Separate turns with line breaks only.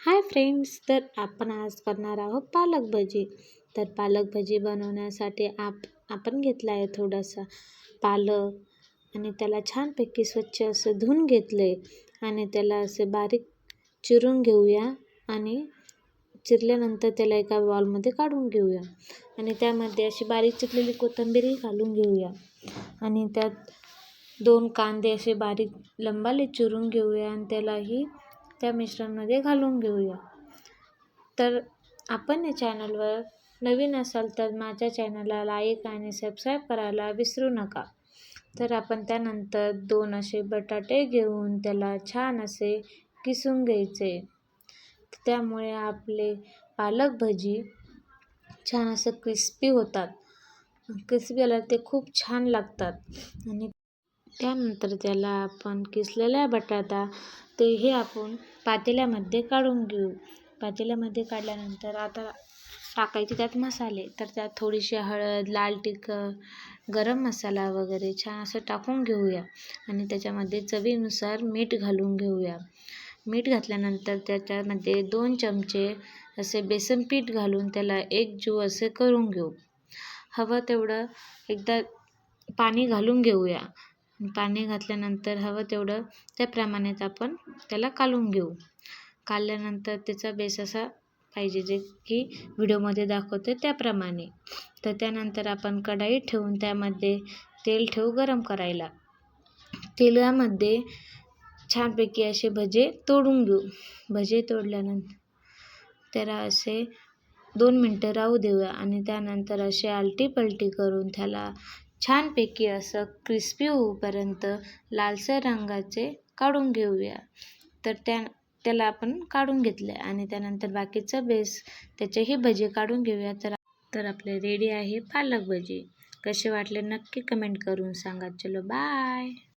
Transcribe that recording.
Hi friends, तर आपण आज करणार आहोत पालक भजी. तर पालक भजी बनवण्यासाठी आपण घेतला आहे थोडासा पालक आणि त्याला छानपैकी स्वच्छ असं धुवून घेतलं आहे आणि त्याला असे बारीक चिरून घेऊया आणि चिरल्यानंतर त्याला एका बाउलमध्ये काढून घेऊया आणि त्यामध्ये अशी बारीक चिरलेली कोथिंबीरही घालून घेऊया आणि त्यात 2 कांदे असे बारीक लंबाले चिरून घेऊया आणि त्यालाही त्या मिश्रणमध्ये घालून घेऊया. तर आपण या चॅनलवर नवीन असाल तर माझ्या चॅनलला लाईक आणि सबस्क्राईब करायला विसरू नका. तर आपण त्यानंतर 2 असे बटाटे घेऊन त्याला छान असे किसून घ्यायचे. त्यामुळे आपले पालक भजी छान असं क्रिस्पी होतात. क्रिस्पी आल्यावर ते खूप छान लागतात आणि त्यानंतर त्याला आपण किसलेला बटाटा तेही आपण पातेल्यामध्ये काढून घेऊ. पातेल्यामध्ये काढल्यानंतर आता टाकायचे त्यात मसाले. तर त्यात थोडीशी हळद, लाल तिखट, गरम मसाला वगैरे छान असं टाकून घेऊया आणि त्याच्यामध्ये चवीनुसार मीठ घालून घेऊया. मीठ घातल्यानंतर त्याच्यामध्ये 2 चमचे असे बेसन पीठ घालून त्याला एकजीव असे करून घेऊ. हवं तेवढं एकदा पाणी घालून घेऊया. पाणी घातल्यानंतर हवं तेवढं त्याप्रमाणेच आपण त्याला कालवून घेऊ. कालल्यानंतर त्याचा बेस असा पाहिजे जे की व्हिडिओमध्ये दाखवते त्याप्रमाणे. तर त्यानंतर आपण कढई ठेवून त्यामध्ये तेल ठेवू गरम करायला. तेलामध्ये छानपैकी असे भजे तोडून घेऊ. भजे तोडल्यानंतर त्याला असे 2 मिनटं राहू देऊया आणि त्यानंतर असे आलटी-पलटी करून त्याला छानपैकी असं क्रिस्पी होईपर्यंत लालसर रंगाचे काढून घेऊया. तर त्याला आपण काढून घेतले आणि त्यानंतर बाकीचा बेस त्याचेही भजी काढून घेऊया. तर आपले रेडी आहे पालक भजी. कसे वाटले नक्की कमेंट करून सांगा. चलो बाय.